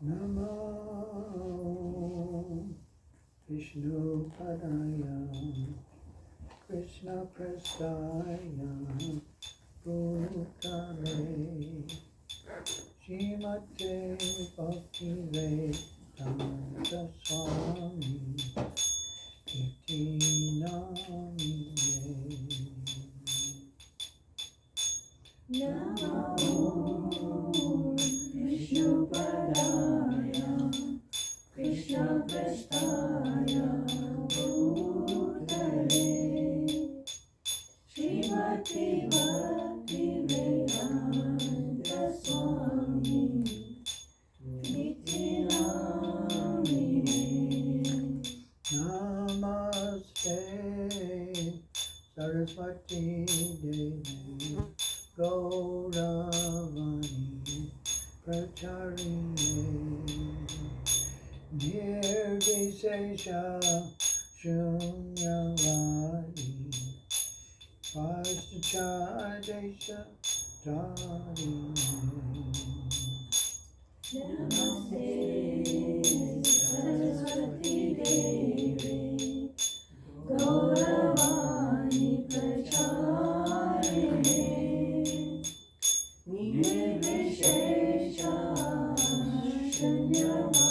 Namo Vishnu Padaya Krishna Prasthaya Bhutale Srimate Bhakti Vedanta Swami Iti Namine. Namo Vishnupadaya Krishna Prasthaya Bhutale Srimati Bhakti Vedanta Swami Niti Namine. Namaste Saraswati Devi Gauravani Pracharini Nirvisesha Shunyavadi Vastuchadesha Tarini. Namaste Saraswati Devi Gauravani Pracharini Nirvishesha Shunyavadi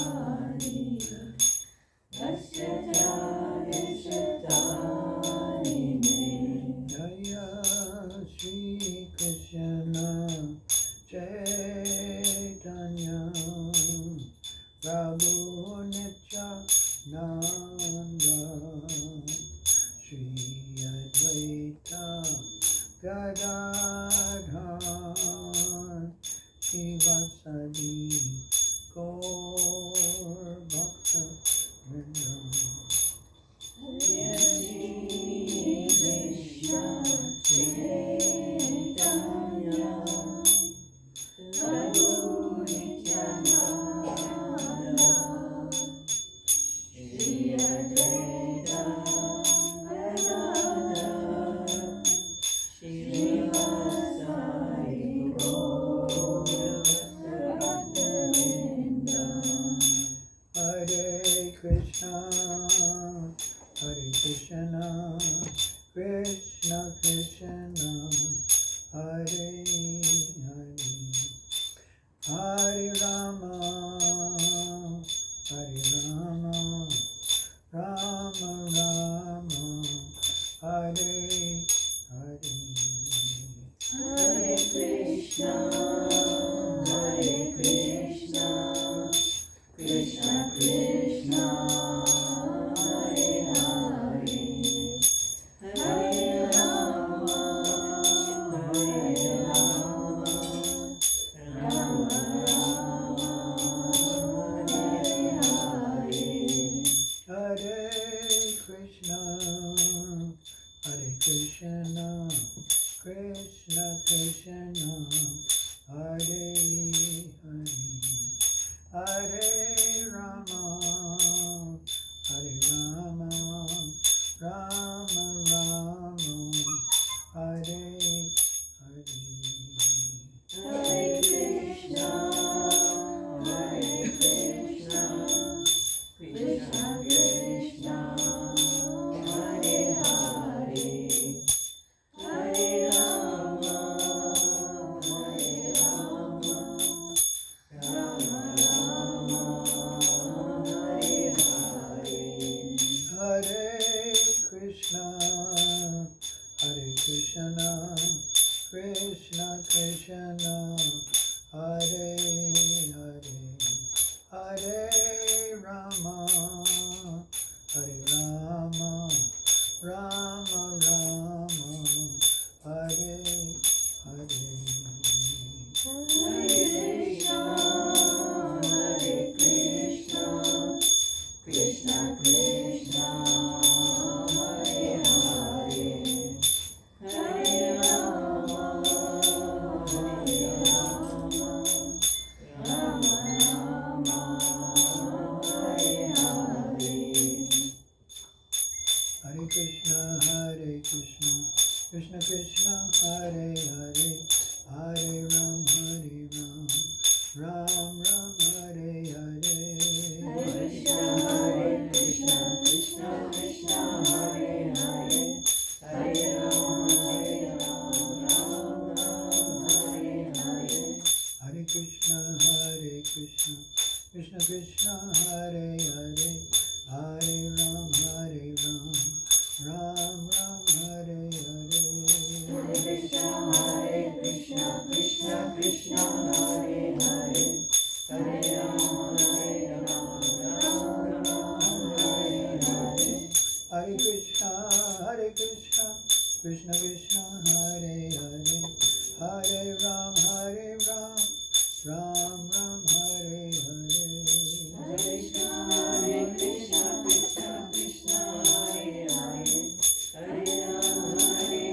Vastuchadesha Jaya Shri Krishna Chaitanya Prabhu Nityananda Shri Advaita Gadadhar Shivasadi Gaur Bhakta Vrindam. Hare Krishna Chaitanya Prabhu Nityananda Shri Advaita Gadadhar Srivasadi Gaura Bhaktavinda. Hare Krishna Krishna Krishna Hare Hare Hare Rama Rama Rama Hare Hare. Hare Krishna Krishna Krishna Hare Hare Hare Rama Rama Rama Hare Hare. Hare Krishna Krishna Krishna Hare Hare Hare Rama Rama Rama Hare Hare. Hare Krishna Krishna Krishna Hare Hare Hare Rama Rama Rama Hare Hare. Hare Krishna Krishna Krishna Hare Hare Hare Rama Rama Rama Hare Hare. Hare Krishna Krishna Krishna Hare Hare Hare Rama Rama Rama Hare Hare. Hare Krishna Krishna Krishna Hare Hare Hare Ram Ram Ram Hare Hare Krishna Krishna Hare Hare, Hare Ram, Ram Ram Hare Hare. Hare Krishna, Krishna Krishna, Hare Hare, Hare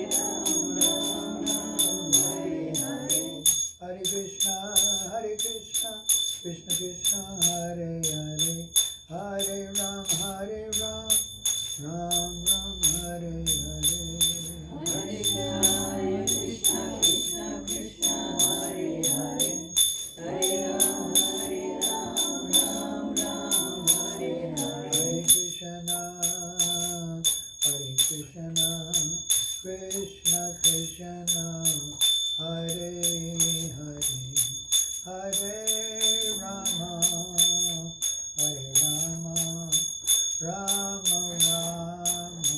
Ram, Ram Hare Hare. Hare Krishna, Krishna Krishna, Hare Hare, Hare Ram, Ram Ram Hare Hare. Hare Krishna, Krishna Krishna, Hare Hare, Hare Ram, Ram Hare Hare. Hare Krishna, Krishna Krishna, Hare Hare, Hare Rama, Rama Rama,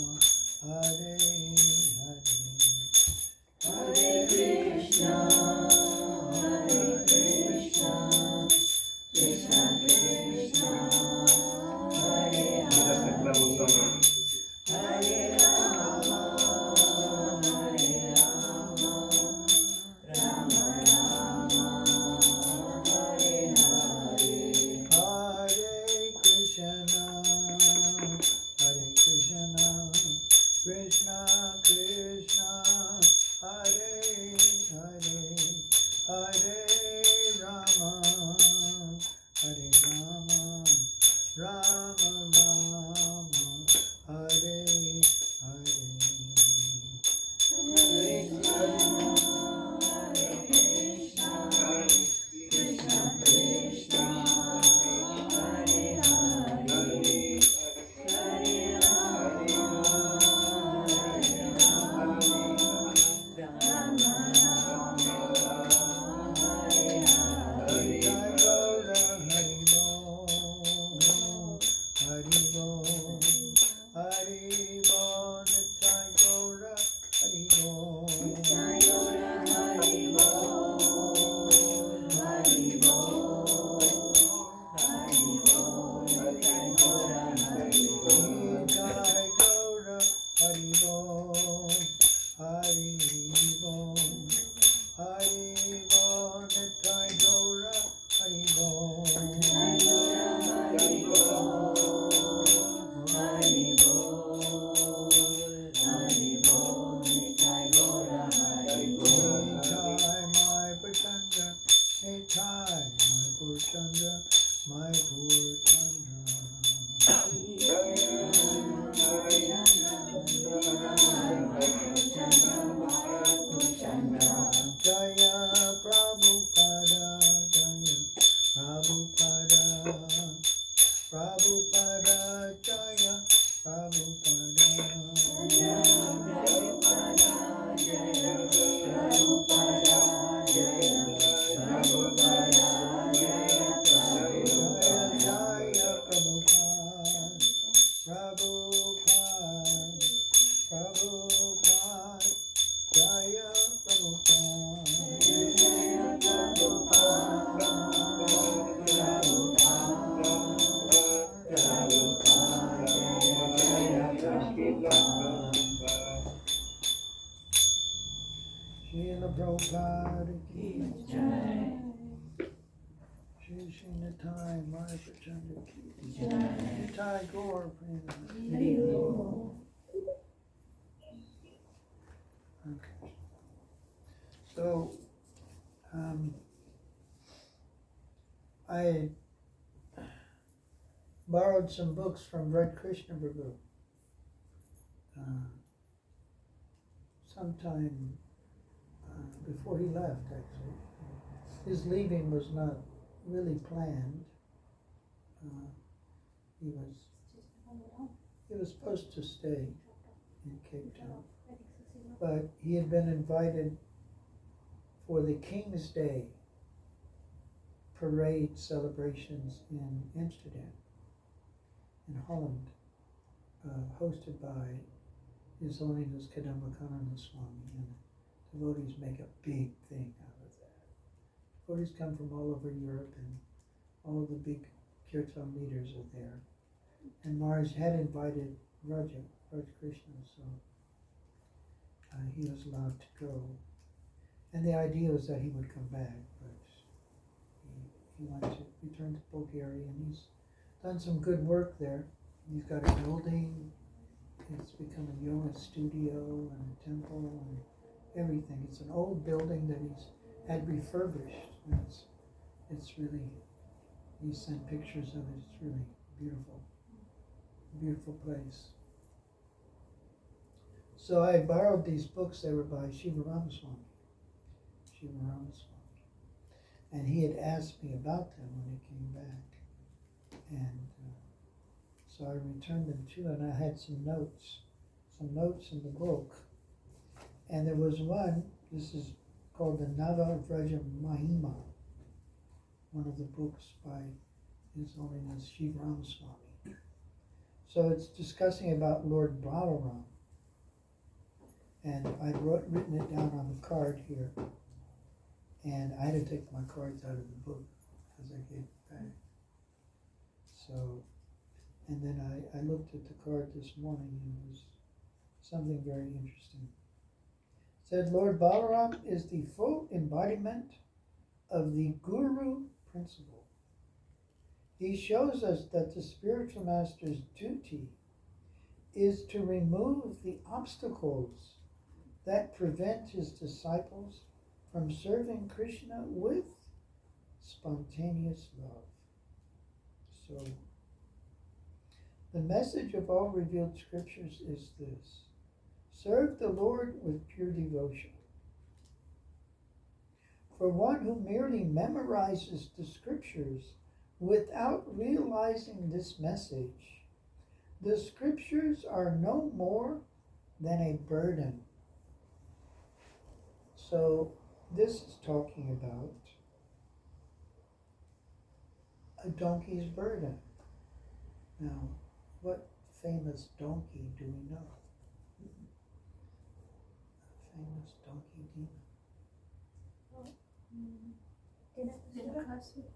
Hare Hare. Hare Krishna, Krishna Krishna, Hare Hare, Hare Rama, Rama Rama, Hare Hare. Hare Krishna, Krishna Krishna, Hare Hare, Hare Rama, Rama Rama, Hare Hare. Hare Krishna, Krishna Krishna, Hare Hare, Hare Rama, Rama Rama, Hare Hare. Jai Gaura Hari Bol, Hari Bol, Jai Gaura Hari Bol. Jai Gaura Hari Bol, Hari Bol, Hari Bol, Jai Gaura Hari Bol. Jai Gaura Hari Bol, Hari Bol, Hari Bol, Jai Gaura Hari Bol. Jai Gaura Hari Bol, Hari Bol, Hari Bol, Jai Gaura Hari Bol. Nitai my Purchandra, Nitai my Purchandra, my Purchandra. Jaya Prabhupada, Jaya Prabhupada, Prabhupada, Jaya Prabhupada. Jaya Jaya Prabhupada, Prabhupada, Prabhupada, Jaya Srila Prabhupada ki Jai. Shri Srinathai Maya Prachanda ki Jai. Nitai Gaur Prema. Hari Bol. Okay. So, I borrowed some books from Red Krishna Prabhu sometime before he left, actually. His leaving was not really planned. He was supposed to stay in Cape Town, but he had been invited for the King's Day parade celebrations in Amsterdam, in Holland, hosted by His Holiness Kadambakananda Swami, and devotees make a big thing out of that. Devotees come from all over Europe, and all of the big kirtan leaders are there. And Maharaj had invited Raj Krishna, so he was allowed to go. And the idea was that he would come back, but he went to return to Bulgaria, and he's done some good work there. He's got a building. It's become a yoga studio and a temple and everything. It's an old building that he's had refurbished, and it's really, he sent pictures of it. It's really beautiful, beautiful place. So I borrowed these books. They were by Shiva Ramaswamy. And he had asked me about them when he came back. And so I returned them to him, and I had some notes in the book. And there was one, this is called the Nava Vraja Mahima, one of the books by His Holiness Shiva Ramaswamy. So it's discussing about Lord Balaram. And I'd written it down on the card here. And I had to take my cards out of the book as I gave it back. So, and then I looked at the card this morning, and it was something very interesting. It said, Lord Balaram is the full embodiment of the Guru principle. He shows us that the spiritual master's duty is to remove the obstacles that prevent his disciples from serving Krishna with spontaneous love. So, the message of all revealed scriptures is this: serve the Lord with pure devotion. For one who merely memorizes the scriptures without realizing this message, the scriptures are no more than a burden. So, this is talking about a donkey's burden. Now, what famous donkey do we know? A famous donkey demon.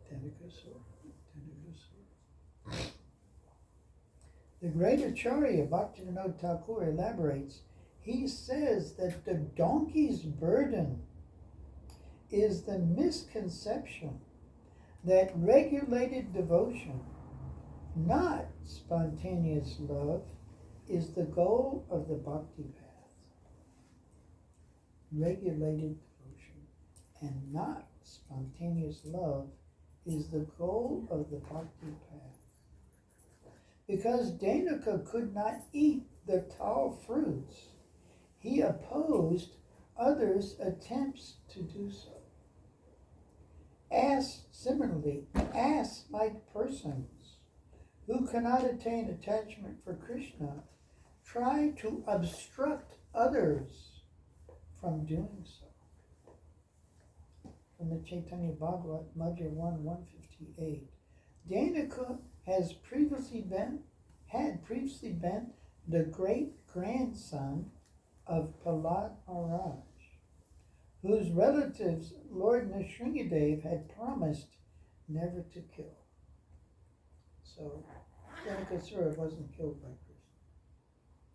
Tenakasura. The great Acharya Bhaktivinoda Thakur elaborates. He says that the donkey's burden is the misconception that regulated devotion, not spontaneous love, is the goal of the bhakti path. Regulated devotion and not spontaneous love is the goal of the bhakti path. Because Dhenaka could not eat the tal fruits, he opposed others' attempts to do so. Similarly, ass-like persons who cannot attain attachment for Krishna try to obstruct others from doing so. From the Chaitanya Bhagavat, Madhya 1:158, Dhenaka had previously been the great-grandson of Prahlad Maharaj, whose relatives Lord Nrsimhadev had promised never to kill. So, Dhenakasura wasn't killed by Krishna.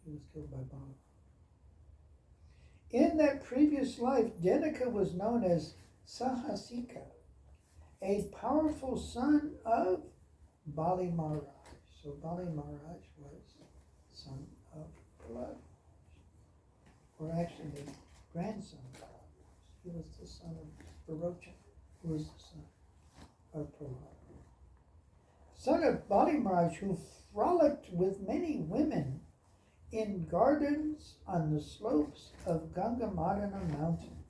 He was killed by Balaram. In that previous life, Dhenaka was known as Sahasika, a powerful son of Bali Maharaj. So Bali Maharaj was son of Prahlad, or actually the grandson of Prahlad. He was the son of Varocha, who was the son of Prahlad. Son of Bali Maharaj, who frolicked with many women in gardens on the slopes of Gangamadana mountain.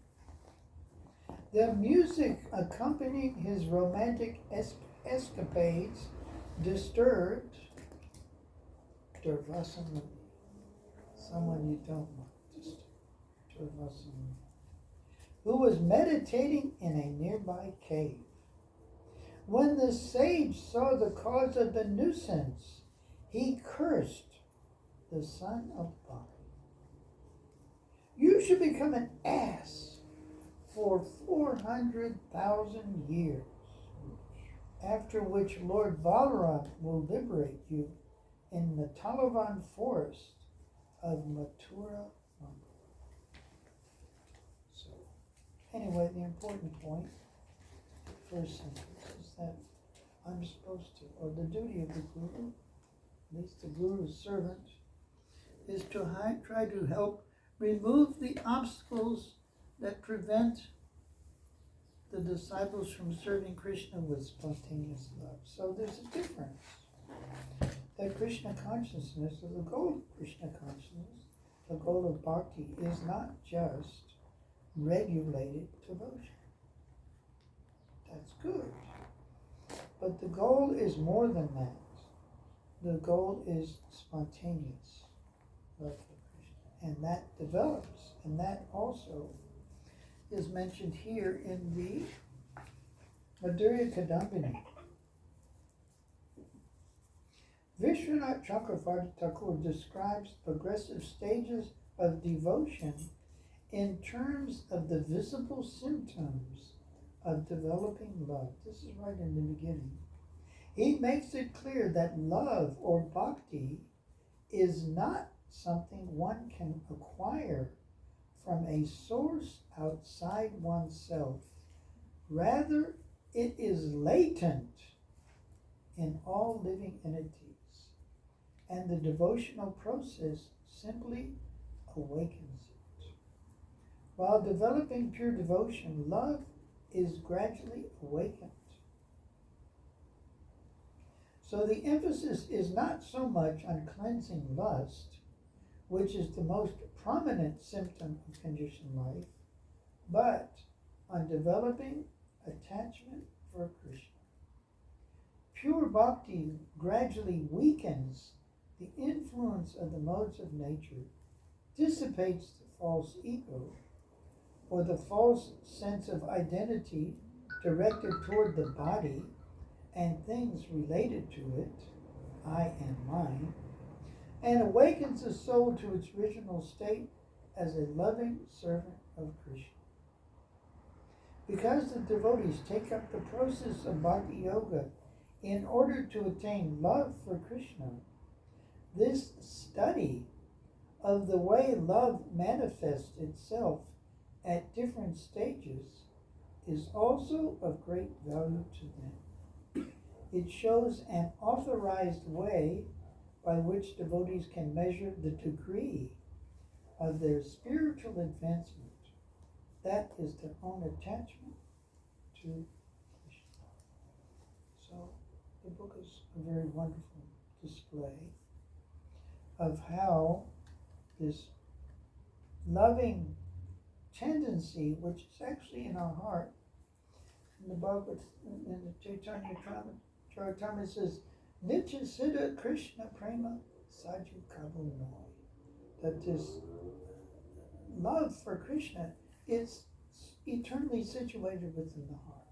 The music accompanying his romantic escapades disturbed Durvasana, someone you don't want to disturb, Durvasana, who was meditating in a nearby cave. When the sage saw the cause of the nuisance, he cursed the son of Bali. You should become an ass for 400,000 years, after which Lord Balaram will liberate you in the Talavan forest of Mathura, Mangala. anyway, the important point, first sentence, is that I'm supposed to, or the duty of the guru, at least the guru's servant, is to try to help remove the obstacles that prevent the disciples from serving Krishna with spontaneous love. So there's a difference. That Krishna consciousness, or the goal of Krishna consciousness, the goal of bhakti, is not just regulated devotion. That's good. But the goal is more than that. The goal is spontaneous love for Krishna. And that develops, and that also is mentioned here in the Madhurya Kadambini. Vishwanath Chakravarti Thakur describes progressive stages of devotion in terms of the visible symptoms of developing love. This is right in the beginning. He makes it clear that love or bhakti is not something one can acquire from a source outside oneself. Rather, it is latent in all living entities, and the devotional process simply awakens it. While developing pure devotion, love is gradually awakened. So the emphasis is not so much on cleansing lust, which is the most prominent symptom of conditioned life, but on developing attachment for Krishna. Pure bhakti gradually weakens the influence of the modes of nature, dissipates the false ego, or the false sense of identity directed toward the body and things related to it, I and mine, and awakens the soul to its original state as a loving servant of Krishna. Because the devotees take up the process of bhakti yoga in order to attain love for Krishna, this study of the way love manifests itself at different stages is also of great value to them. It shows an authorized way by which devotees can measure the degree of their spiritual advancement. That is their own attachment to Krishna. So the book is a very wonderful display of how this loving tendency, which is actually in our heart, in the Bhagavad, in the Chaitanya Charitamrita says, Nitya Siddha Krishna Prema Saju Kabu Noi. That this love for Krishna is eternally situated within the heart.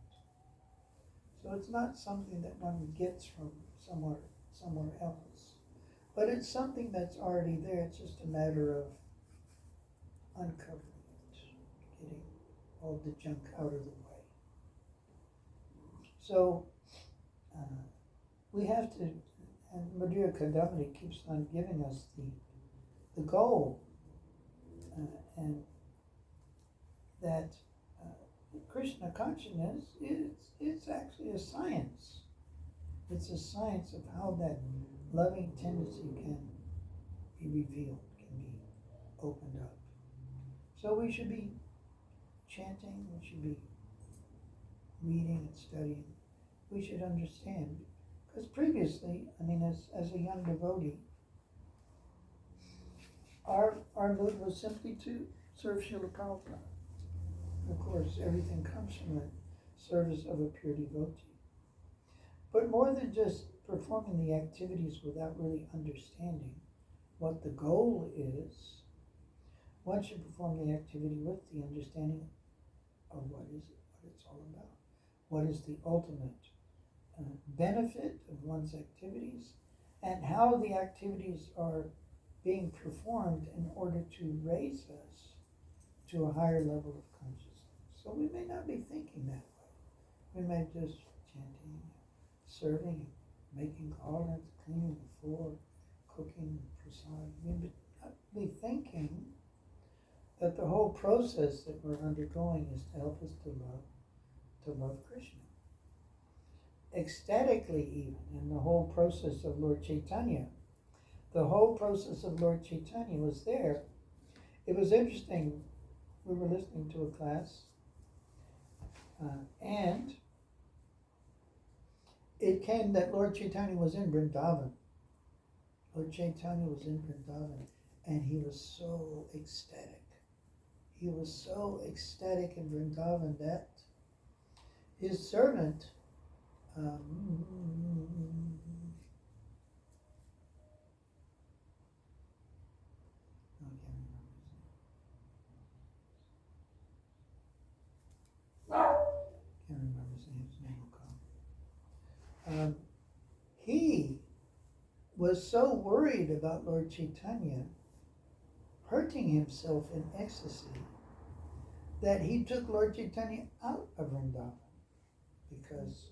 So it's not something that one gets from somewhere else. But it's something that's already there. It's just a matter of uncovering it, getting all the junk out of the way. So we have to, and Madhurya Kadambini keeps on giving us the goal, and that Krishna consciousness it's actually a science. It's a science of how that loving tendency can be revealed, can be opened up. So we should be chanting, we should be reading and studying. We should understand. Because previously, as a young devotee, our mood was simply to serve Srila Prabhupada. Of course, everything comes from the service of a pure devotee. But more than just performing the activities without really understanding what the goal is, one should perform the activity with the understanding of what it's all about. What is the ultimate benefit of one's activities, and how the activities are being performed in order to raise us to a higher level of consciousness. So we may not be thinking that way. We may just chanting, serving, making garlands, cleaning the floor, cooking prasad. We may not be thinking But the whole process that we're undergoing is to help us to love Krishna. Ecstatically even, in the whole process of Lord Chaitanya. The whole process of Lord Chaitanya was there. It was interesting, we were listening to a class, and it came that Lord Chaitanya was in Vrindavan. Lord Chaitanya was in Vrindavan, and he was so ecstatic. He was so ecstatic in Vrindavan that his servant, I can't remember his name will come. He was so worried about Lord Chaitanya hurting himself in ecstasy that he took Lord Chaitanya out of Vrindavan because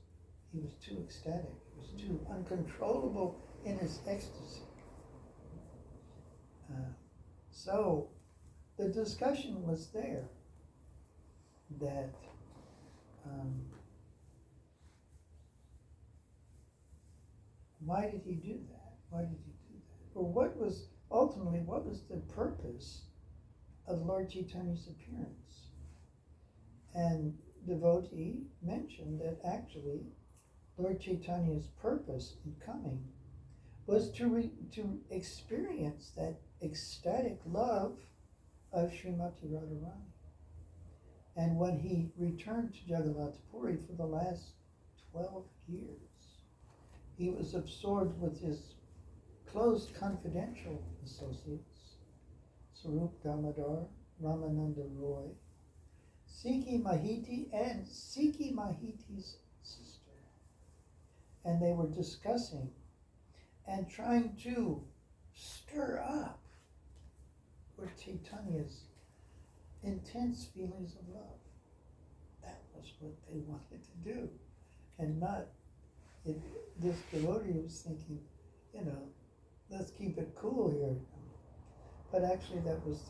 he was too ecstatic. He was too uncontrollable in his ecstasy. So the discussion was there that why did he do that? Why did he do that? Or what was the purpose of Lord Chaitanya's appearance? And devotee mentioned that actually Lord Chaitanya's purpose in coming was to experience that ecstatic love of Srimati Radharani. And when he returned to Jagannath Puri for the last 12 years, he was absorbed with his close confidential associates, Sarup Damodar, Ramananda Roy, Siki Mahiti, and Siki Mahiti's sister. And they were discussing and trying to stir up Lord Chaitanya's intense feelings of love. That was what they wanted to do. And not, this devotee was thinking, let's keep it cool here. But actually that was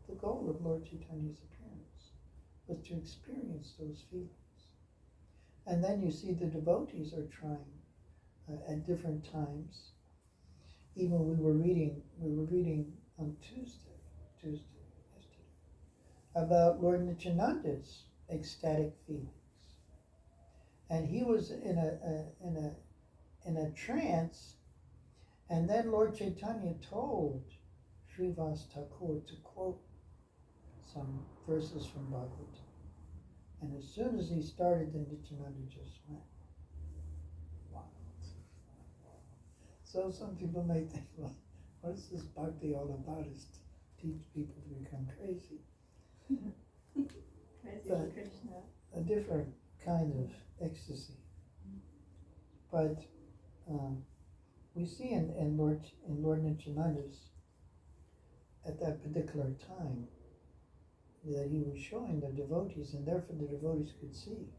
the goal of Lord Chaitanya's appearance, was to experience those feelings. And then you see the devotees are trying at different times. Even we were reading on Tuesday, yesterday, about Lord Nityananda's ecstatic feelings. And he was in a trance, and then Lord Chaitanya told Srivas Thakur to quote some verses from Bhagavatam. And as soon as he started, then Nityananda just went wild. So some people may think, well, what is this bhakti all about? Is to teach people to become crazy. But a different kind of ecstasy. But we see in Lord Nityananda's, at that particular time, that he was showing the devotees, and therefore the devotees could see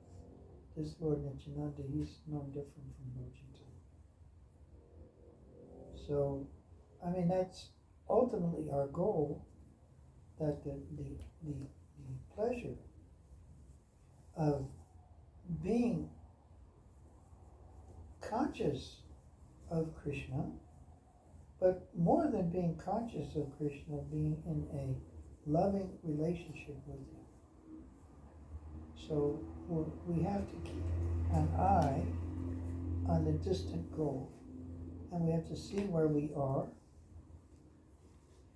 this Lord Nityananda, he's no different from Lord Chaitanya. So, that's ultimately our goal, that the pleasure of being conscious of Krishna, but more than being conscious of Krishna, being in a loving relationship with him. So we have to keep an eye on the distant goal, and we have to see where we are.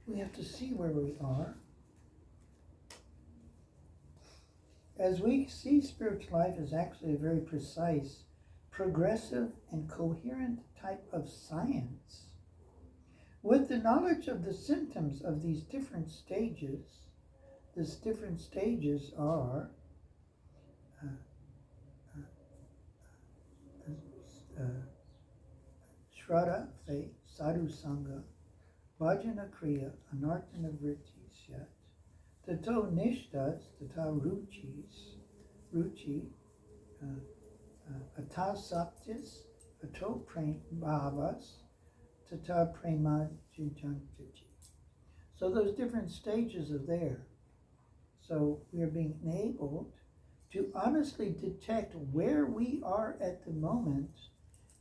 We have to see where we are. As we see spiritual life as actually a very precise, progressive, and coherent type of science, with the knowledge of the symptoms of these different stages. These different stages are Shraddha, faith, Sadhu Sangha, Bhajana Kriya, Anartana Vrittis, yet, Tato Nishtas, Tata Ruchi, Ata Saptis, Ato Bhavas, Tata Prema Jijantaji. So those different stages are there. So we are being enabled to honestly detect where we are at the moment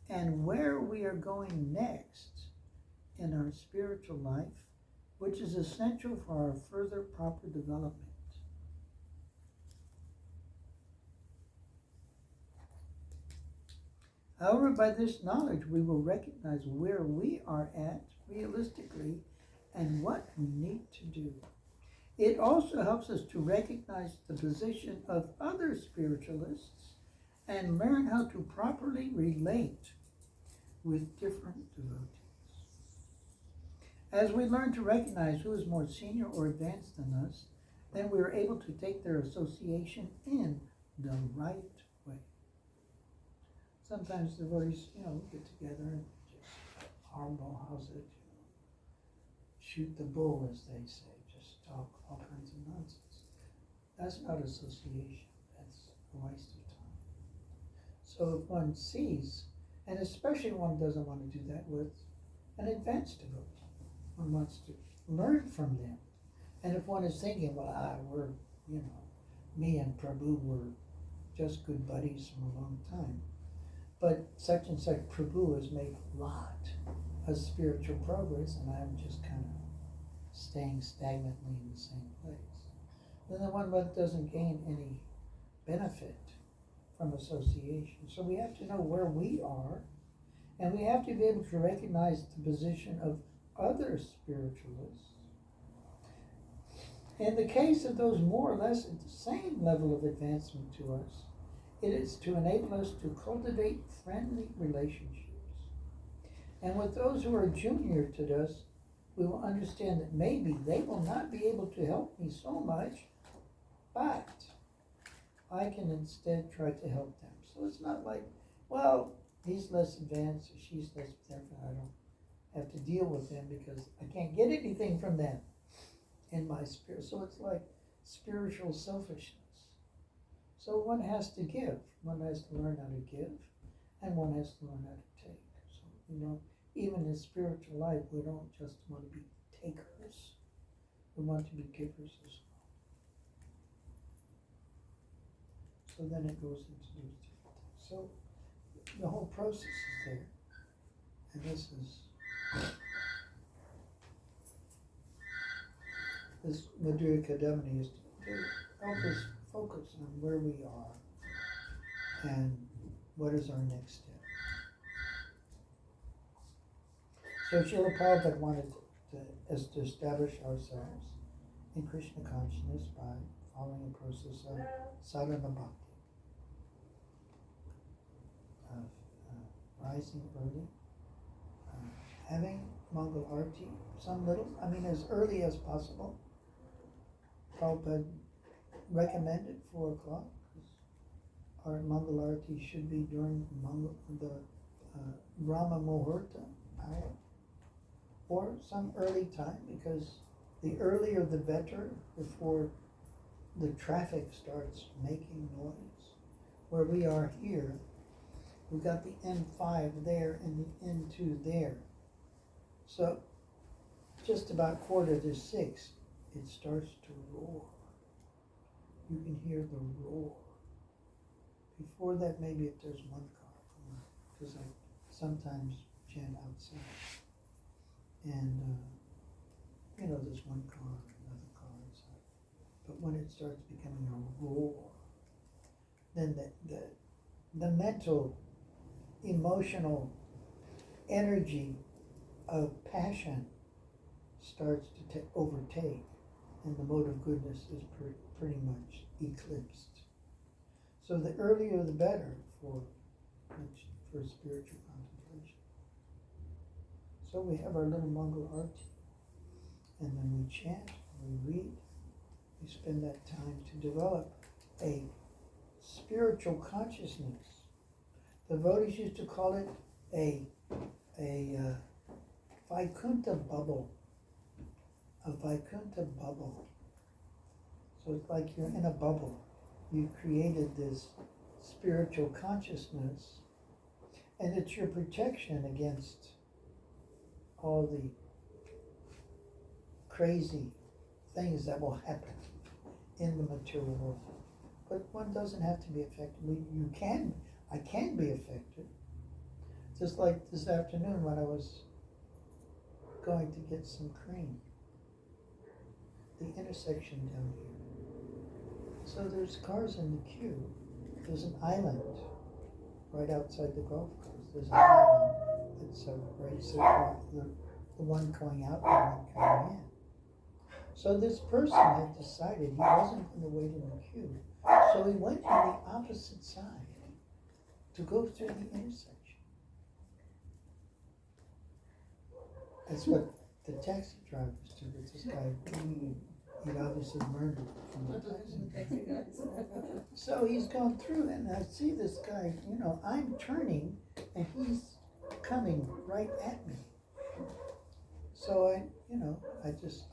and where we are going next in our spiritual life, which is essential for our further proper development. However, by this knowledge, we will recognize where we are at realistically and what we need to do. It also helps us to recognize the position of other spiritualists and learn how to properly relate with different devotees. As we learn to recognize who is more senior or advanced than us, then we are able to take their association in the right way. Sometimes devotees, get together and just how's it, shoot the bull, as they say, just talk all kinds of nonsense. That's not association. That's a waste of time. So if one sees, and especially one doesn't want to do that with an advanced devotee, one wants to learn from them. And if one is thinking, well, we're, me and Prabhu were just good buddies from a long time, but such and such Prabhu has made a lot of spiritual progress, and I'm just kind of staying stagnantly in the same place. Then the one doesn't gain any benefit from association. So we have to know where we are, and we have to be able to recognize the position of other spiritualists. In the case of those more or less at the same level of advancement to us, it is to enable us to cultivate friendly relationships. And with those who are junior to us, we will understand that maybe they will not be able to help me so much, but I can instead try to help them. So it's not like, well, he's less advanced or she's less advanced, I don't have to deal with them because I can't get anything from them in my spirit. So it's like spiritual selfishness. So one has to give. One has to learn how to give, and one has to learn how to take. So, even in spiritual life, we don't just want to be takers. We want to be givers as well. So then it goes into those different things. So the whole process is there. And this Madhurya Kadamini is to help us focus on where we are and what is our next step. So Srila Prabhupada wanted us to establish ourselves in Krishna consciousness by following a process of sadhana bhakti, of rising early, having Mangal Arati, as early as possible. Prabhupada recommended 4 o'clock, because our Mangal Arati should be during the Brahma Muhurta hour, or some early time, because the earlier the better, before the traffic starts making noise. Where we are here, we've got the N5 there and the N2 there. So just about 5:45, it starts to roar. You can hear the roar. Before that, maybe if there's one car, because I sometimes chant outside. And, there's one car, another car inside. But when it starts becoming a roar, then the mental, emotional energy of passion starts to overtake, and the mode of goodness is pretty much eclipsed. So the earlier the better for spiritual contemplation. So we have our little Mangal Arati, and then we chant, we read, we spend that time to develop a spiritual consciousness. The devotees used to call it a Vaikuntha bubble. A Vaikuntha bubble. So it's like you're in a bubble. You created this spiritual consciousness, and it's your protection against all the crazy things that will happen in the material world. But one doesn't have to be affected. I can be affected. Just like this afternoon when I was going to get some cream. The intersection down here. So there's cars in the queue. There's an island right outside the golf course. There's an island that separates the one going out and the one coming in. So this person had decided he wasn't going to wait in the queue. So he went on the opposite side to go through the intersection. That's what the taxi drivers do with this guy. He obviously learned it from the taxi driver. So he's going through, and I see this guy, I'm turning, and he's coming right at me. So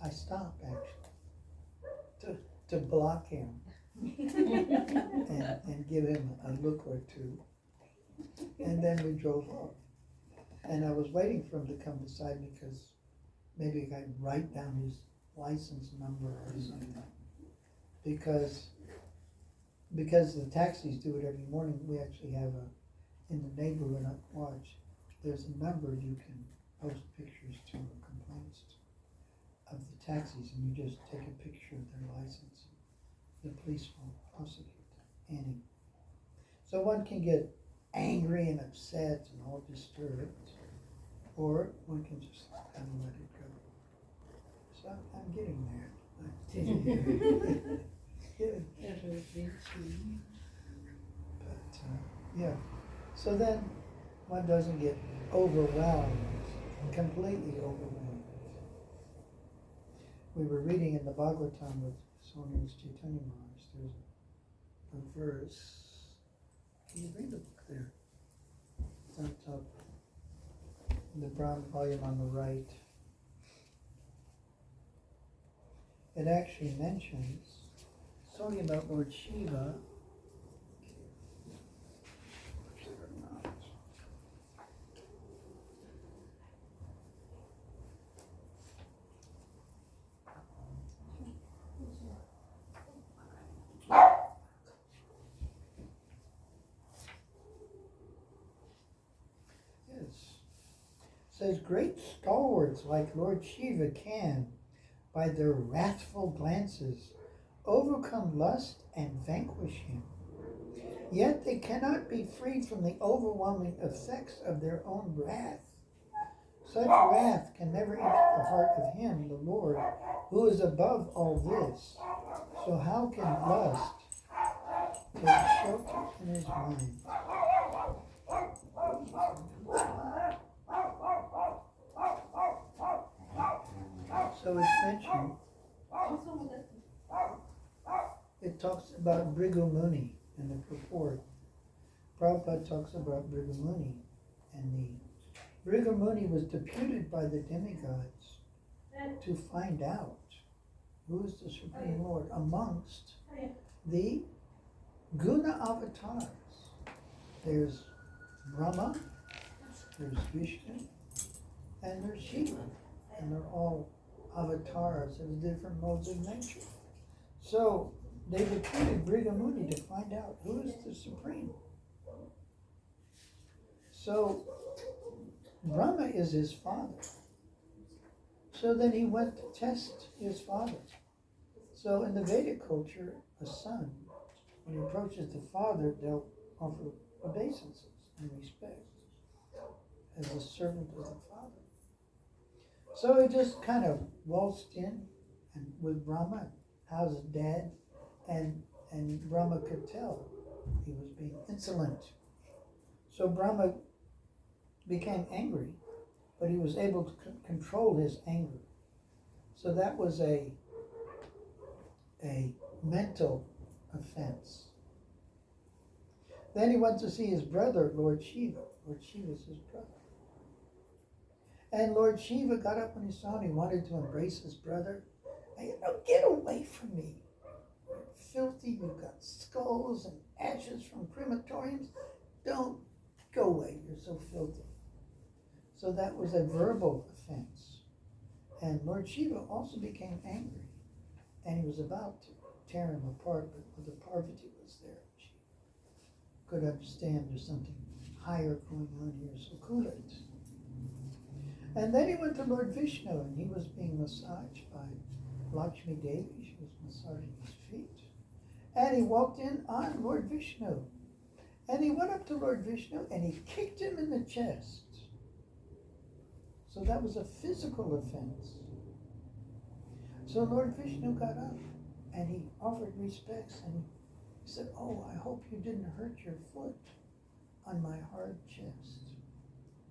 I stop actually to block him and give him a look or two. And then we drove off. And I was waiting for him to come beside me because maybe I could write down his license number or something. Because the taxis do it every morning, we actually have in the neighborhood I watch, there's a number you can post pictures to or complaints of the taxis, and you just take a picture of their license. The police will prosecute them. So one can get angry and upset and all disturbed, or one can just kind of let it go. So I'm getting there. But yeah, so then one doesn't get overwhelmed, completely overwhelmed. We were reading in the Bhagavatam with Swami Chaitanya Maharaj. There's a verse. Can you read the book there? It's on top. In the brown volume on the right. It actually mentions, it's talking about Lord Shiva. Says great stalwarts like Lord Shiva can, by their wrathful glances, overcome lust and vanquish him. Yet they cannot be freed from the overwhelming effects of their own wrath. Such wrath can never enter the heart of him, the Lord, who is above all this. So how can lust take shelter in his mind? So it's mentioned, it talks about Bhrigu Muni in the purport. Prabhupada talks about Bhrigu Muni, and the Bhrigu Muni was deputed by the demigods to find out who is the Supreme Lord amongst the Guna avatars. There's Brahma, there's Vishnu, and there's Shiva, and they're all avatars of different modes of nature. So they deputed Bhrigu Muni to find out who is the Supreme. So Brahma is his father. So then he went to test his father. So in the Vedic culture, a son, when he approaches the father, they'll offer obeisances and respect as a servant of the father. So he just kind of waltzed in and with Brahma, how's dad? And Brahma could tell he was being insolent. So Brahma became angry, but he was able to control his anger. So that was a mental offense. Then he went to see his brother, Lord Shiva. Lord Shiva is his brother. And Lord Shiva got up when he saw him. He wanted to embrace his brother. And, get away from me. You're filthy. You've got skulls and ashes from crematoriums. Don't go away. You're so filthy. So that was a verbal offense. And Lord Shiva also became angry, and he was about to tear him apart, but Mother Parvati was there. She could understand there's something higher going on here, so cool it. And then he went to Lord Vishnu, and he was being massaged by Lakshmi Devi. She was massaging his feet. And he walked in on Lord Vishnu. And he went up to Lord Vishnu, and he kicked him in the chest. So that was a physical offense. So Lord Vishnu got up, and he offered respects, and he said, "Oh, I hope you didn't hurt your foot on my hard chest."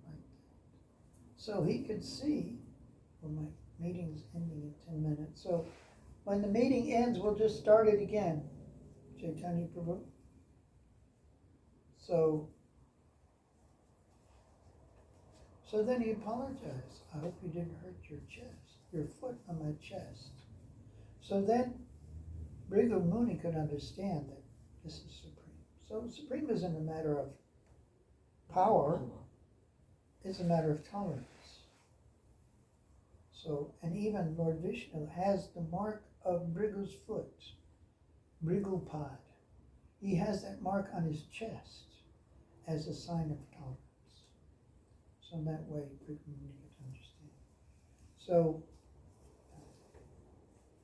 Like that. So he could see, well, my meeting's ending in 10 minutes. So when the meeting ends, we'll just start it again. Chaitanya Prabhu. So then he apologized. "I hope you didn't hurt your foot on my chest." So then Bhrigu Muni could understand that this is supreme. So supreme isn't a matter of power, it's a matter of tolerance. So, and even Lord Vishnu has the mark of Bhrigu's foot, Bhrigupad. He has that mark on his chest as a sign of tolerance. So in that way, Bhrigu Muni could understand. So,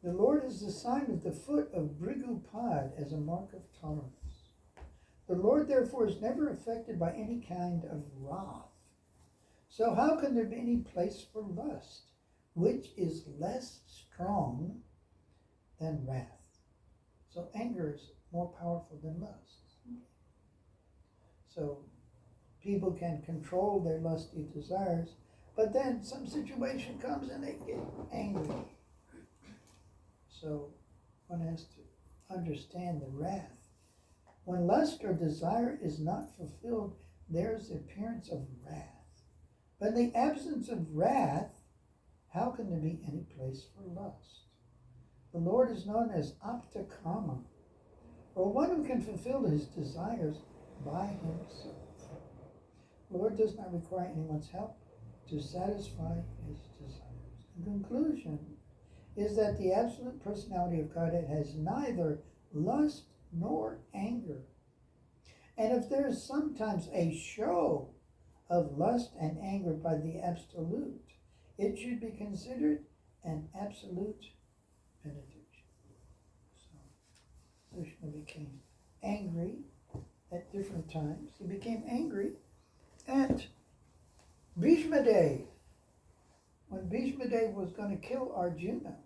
the Lord is the sign of the foot of Bhrigupad as a mark of tolerance. The Lord, therefore, is never affected by any kind of wrath. So how can there be any place for lust, which is less strong than wrath? So anger is more powerful than lust. So people can control their lusty desires, but then some situation comes and they get angry. So one has to understand the wrath. When lust or desire is not fulfilled, there's the appearance of wrath. But in the absence of wrath, how can there be any place for lust? The Lord is known as Aptakama, or one who can fulfill his desires by himself. The Lord does not require anyone's help to satisfy his desires. In conclusion, is that the absolute personality of Godhead has neither lust nor anger. And if there is sometimes a show of lust and anger by the absolute, it should be considered an absolute benediction. So Krishna became angry at different times. He became angry at Bhishma Dev. When Bhishma Dev was going to kill Arjuna,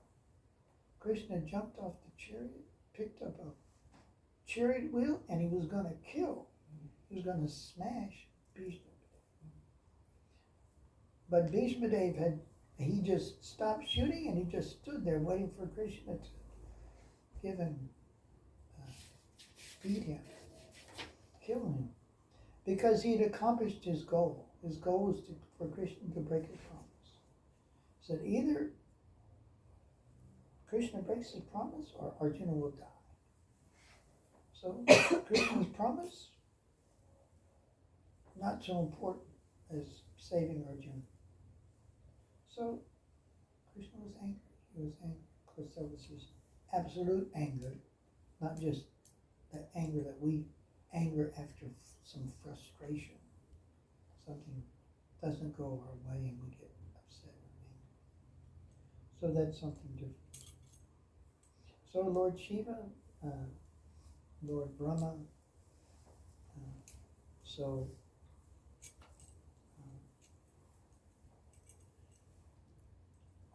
Krishna jumped off the chariot, picked up a chariot wheel, and he was going to kill. He was going to smash Bhishma Dev. But Bhishma Dev he just stopped shooting, and he just stood there waiting for Krishna to give him, beat him, kill him, because he'd accomplished his goal. His goal was for Krishna to break his promise. He said either Krishna breaks his promise or Arjuna will die. So Krishna's promise, not so important as saving Arjuna. So Krishna was angry. He was angry. Of course, that was his absolute anger, not just that anger that we anger after some frustration. Something doesn't go our way and we get upset and angry. So that's something different. So Lord Shiva, Lord Brahma,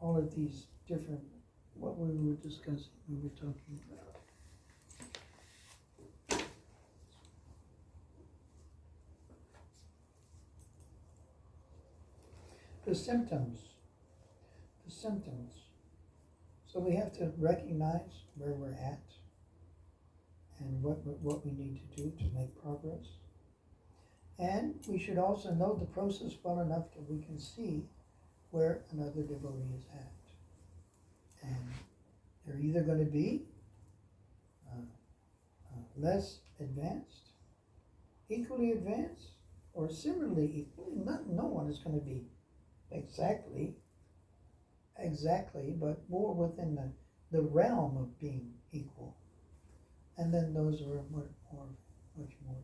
all of these different, what we were discussing, we were talking about. The symptoms. So we have to recognize where we're at and what we need to do to make progress. And we should also know the process well enough that we can see where another devotee is at. And they're either going to be less advanced, equally advanced, or similarly equal. No one is going to be exactly exactly, but more within the realm of being equal. And then those are much more.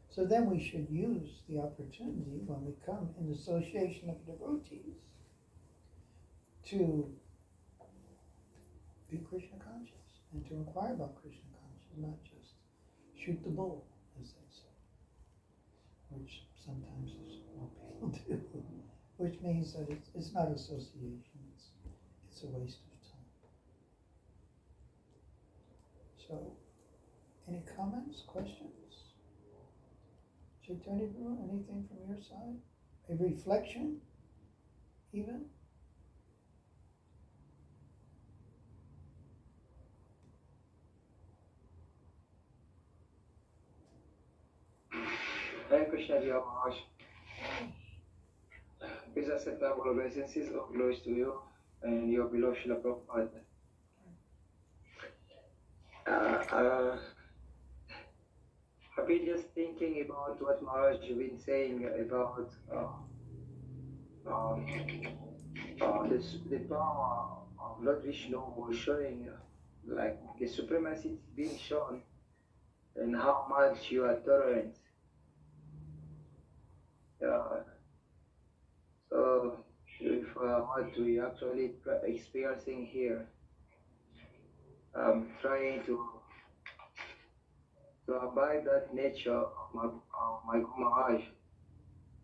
So then we should use the opportunity when we come in association of devotees to be Krishna conscious and to inquire about Krishna conscious, not just shoot the bull, as they say, which sometimes is what people do, which means that it's not association, it's a waste of time. So, any comments, questions? Chaitanya Guru, anything from your side? A reflection, even? Hare Krishna, dear Maharaj. Please accept our obeisances of glories to you and your beloved Srila Prabhupada. I've been just thinking about what Maharaj has been saying about the power of Lord Vishnu was showing, like the supremacy being shown, and how much you are tolerant. So, if what we actually experiencing here, trying to abide that nature of my Guru Maharaj,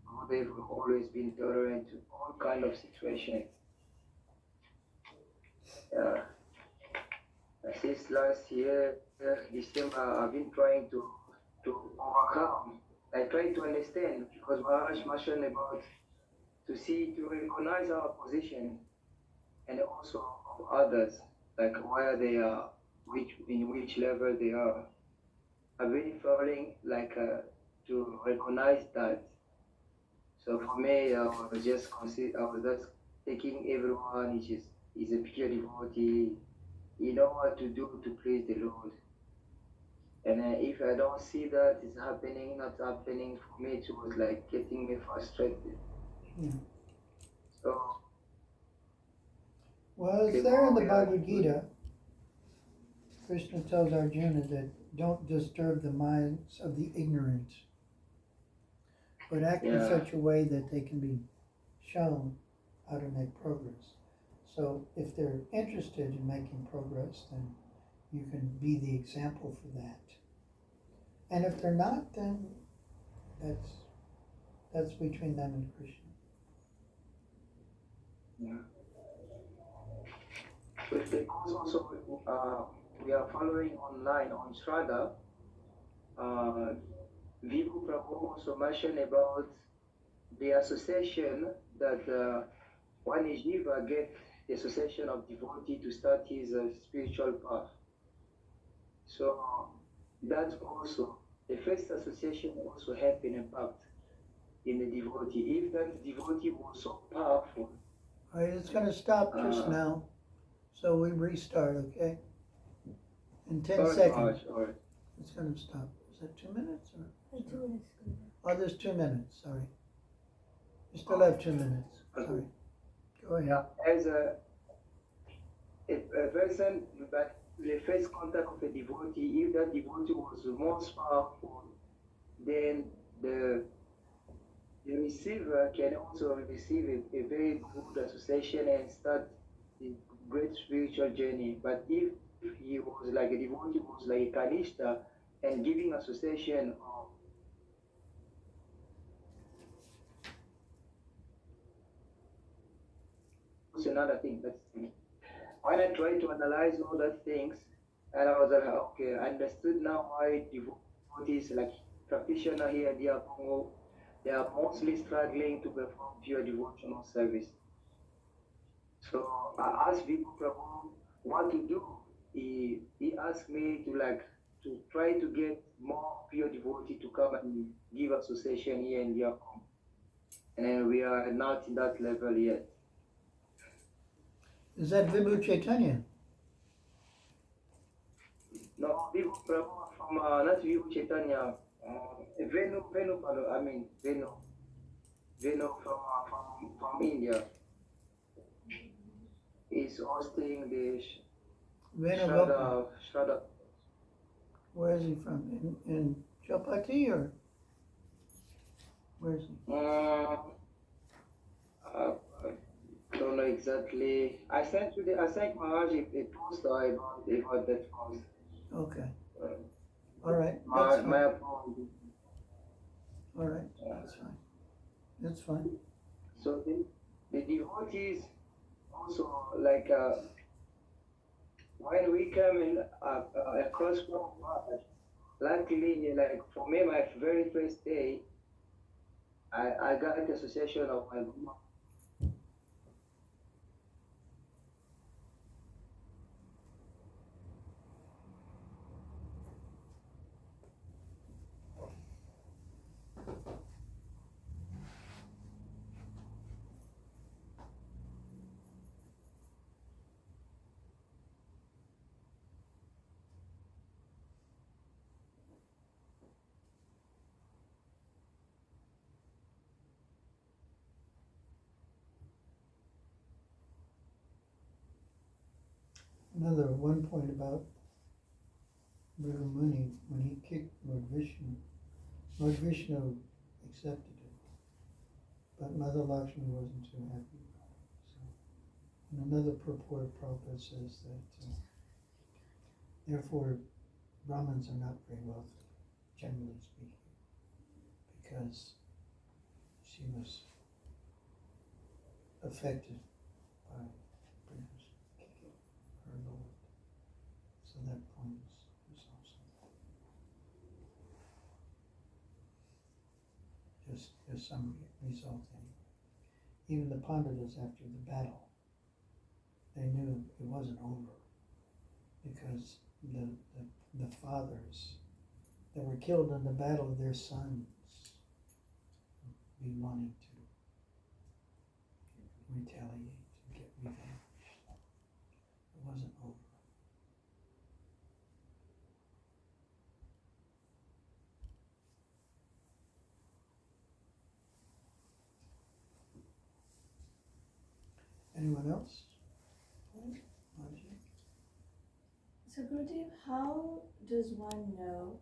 how they've always been tolerant to all kind of situations. Since last year, December, I've been trying to overcome. I try to understand because Maharaj mentioned about to recognize our position and also of others, like where they are, in which level they are. I've been feeling like to recognize that. So for me, I was just taking everyone is a pure devotee. You know what to do to please the Lord. And if I don't see that it's happening, not happening, for me it was like getting me frustrated. Yeah. So. Well, it's there in the Bhagavad Gita. Krishna tells Arjuna that don't disturb the minds of the ignorant, but act in such a way that they can be shown how to make progress. So if they're interested in making progress, then you can be the example for that. And if they're not, then that's between them and Krishna. Yeah. Because also we are following online on Shraddha, Vibhu Prabhu also mentioned about the association that one Jiva get the association of devotee to start his spiritual path. So that's also the first association also have an impact in the devotee. If that devotee was so powerful. All right, it's going to stop just now, so we restart, okay? In 10 seconds. All right. It's going to stop. Is that 2 minutes? Or? 2 minutes. Oh, there's 2 minutes, sorry. You still have 2 minutes, sorry. Go ahead. Yeah, as a person, but the first contact of a devotee, if that devotee was the most powerful, then the receiver can also receive a very good association and start a great spiritual journey. But if he was like a devotee, was like a Kanishta and giving association of another thing. That's when I tried to analyze all that things, and I was like, okay, I understood now why devotees like practitioner here in DR Congo, they are mostly struggling to perform pure devotional service. So I asked Vipu Prabhu what to do. He asked me to try to get more pure devotee to come and give association here in DR Congo. And then we are not in that level yet. Is that Vibhu Chaitanya? No, Vibhu Prabhu from not Vibhu Chaitanya. Venu from India. is hosting the Venugopal. Shraddha. Where is he from? In Chapati or where is he? I don't know exactly. I sent Maharaj a post about that post. Okay. Uh, All right. my That's my fine. apologies. All right. That's fine. That's fine. So the devotees also like when we come in across Prabhupada, luckily like for me my very first day I got the association of my guru. Another one point about Brahmani, when he kicked Lord Vishnu accepted it, but Mother Lakshmi wasn't too happy about it. So, and another purport of Prabhupada says that therefore Brahmins are not very wealthy, generally speaking, because she was affected by British kicking her lord. So that point is also just some result anyway. Even the Pandavas after the battle, they knew it wasn't over because the fathers that were killed in the battle, their sons be wanting to retaliate and get revenge. It wasn't over. Anyone else? Margie? So Gurudev, how does one know,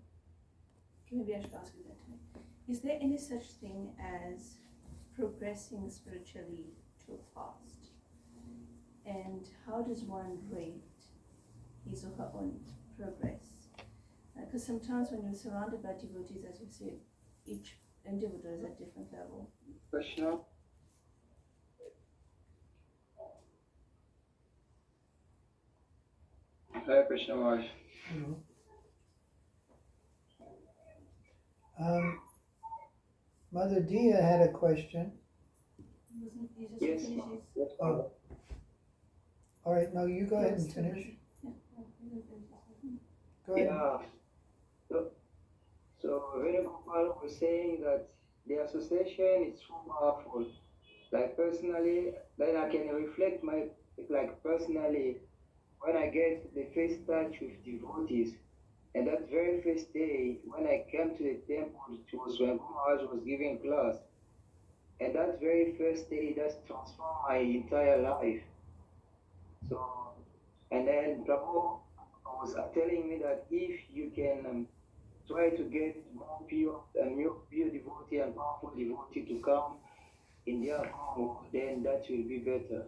maybe I should ask you that time, is there any such thing as progressing spiritually too fast? And how does one rate his or her own progress? Because sometimes when you're surrounded by devotees, as you said, each individual is at different level. Krishna. Hare Krishna Maharaj. Mother Dia had a question. Wasn't he just Yes, finish his? yes, Oh. All right, no, you go ahead and finish. Yeah. Go ahead. Yeah. So Venugopal was saying that the association is so powerful. Like personally, then I can reflect my like personally when I get the first touch with devotees. And that very first day, when I came to the temple, it was when Guru Maharaj was giving class. And that very first day, just transformed my entire life. So, and then Prabhu was telling me that if you can try to get more pure devotee and powerful devotee to come in their home, then that will be better.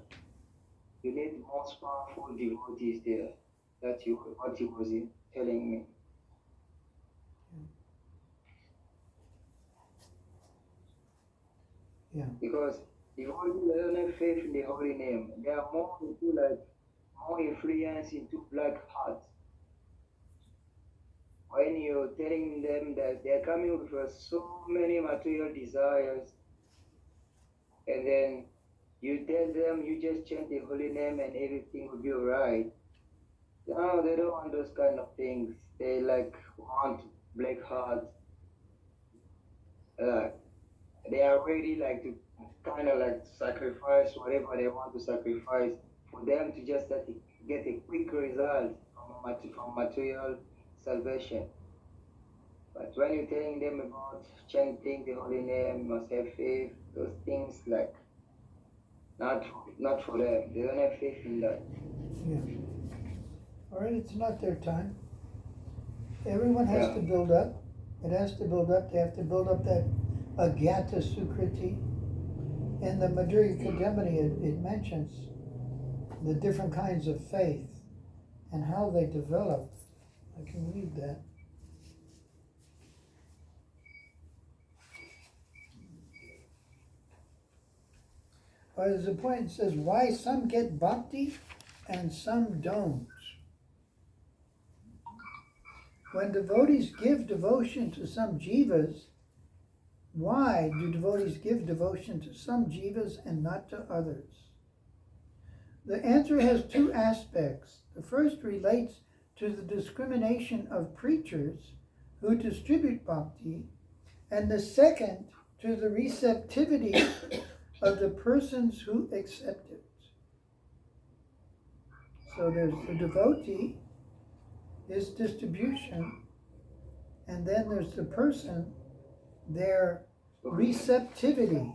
You need most powerful devotees there. That's what he was telling me. Yeah. Because devotees don't have faith in the holy name. They are more into like more influence into black hearts. When you're telling them that they're coming with so many material desires, and then you tell them you just chant the holy name and everything will be alright. No, they don't want those kind of things. They like want black hearts. They are ready like to kind of like sacrifice whatever they want to sacrifice for them to just get a quick result from material salvation. But when you're telling them about chanting the holy name, must have faith, those things like not for them. They don't have faith in that. Yeah. All right, it's not their time. Everyone has Yeah. to build up. It has to build up. They have to build up that agyata sukriti. In the Madhurya Kadambini, it mentions the different kinds of faith and how they develop. I can read that. There's a point that says why some get bhakti and some don't. When devotees give devotion to some jivas, why do devotees give devotion to some jivas and not to others? The answer has two aspects. The first relates to the discrimination of preachers who distribute bhakti, and the second to the receptivity of the persons who accept it. So there's the devotee, his distribution, and then there's the person, their receptivity.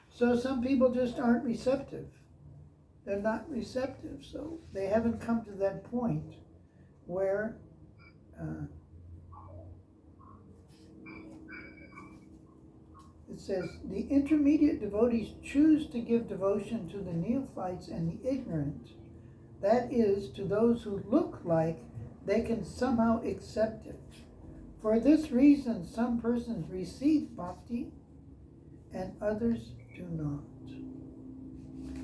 So some people just aren't receptive. They're not receptive, so they haven't come to that point where it says, the intermediate devotees choose to give devotion to the neophytes and the ignorant, that is, to those who look like they can somehow accept it. For this reason, some persons receive bhakti and others do not.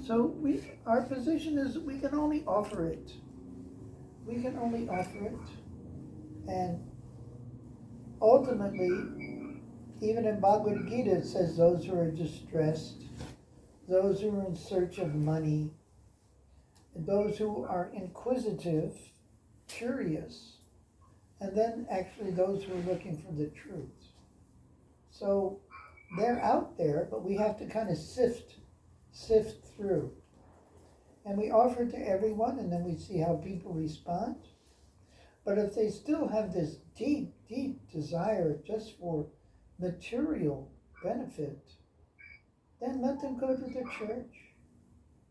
So our position is we can only offer it. We can only offer it. And ultimately, even in Bhagavad Gita, it says those who are distressed, those who are in search of money, those who are inquisitive, curious, and then actually those who are looking for the truth. So they're out there, but we have to kind of sift through. And we offer it to everyone, and then we see how people respond. But if they still have this deep, deep desire just for material benefit, then let them go to the church.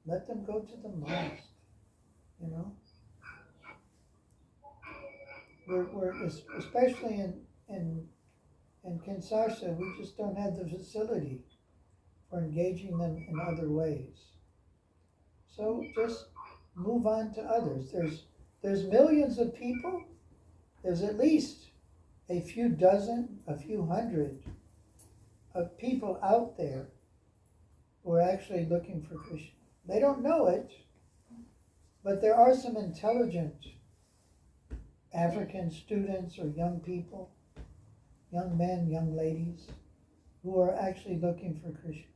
Let them go to the mosque, you know. We're especially in Kinsarsa, we just don't have the facility for engaging them in other ways. So just move on to others. There's millions of people. There's at least a few dozen, a few hundred of people out there who are actually looking for Krishna. They don't know it, but there are some intelligent African students or young people, young men, young ladies, who are actually looking for Krishna.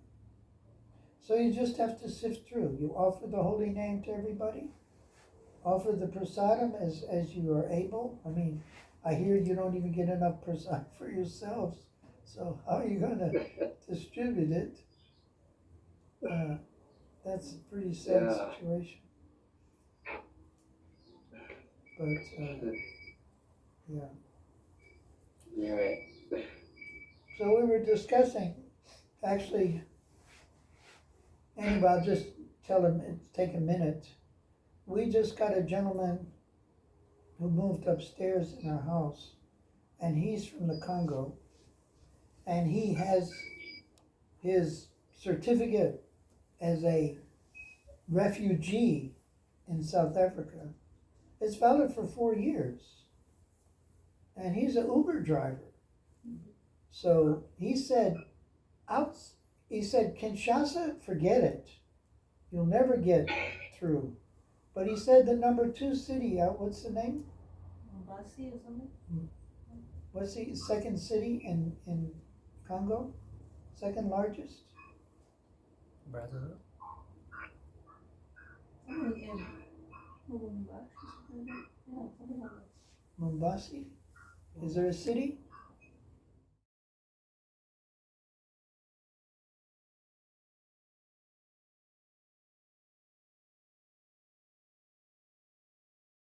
So you just have to sift through. You offer the holy name to everybody. Offer the prasadam as you are able. I mean, I hear you don't even get enough prasadam for yourselves. So how are you going to distribute it? That's a pretty sad situation. But, Yeah. So we were discussing, actually, anyway, I'll just tell him, take a minute. We just got a gentleman who moved upstairs in our house, and he's from the Congo, and he has his certificate as a refugee in South Africa. It's valid for 4 years, and he's an Uber driver. So he said, Kinshasa, forget it. You'll never get through. But he said the number 2 city out, what's the name? Mombasi or something? What's the second city in Congo? Second largest? Brazzaville. Mombasi? Is there a city?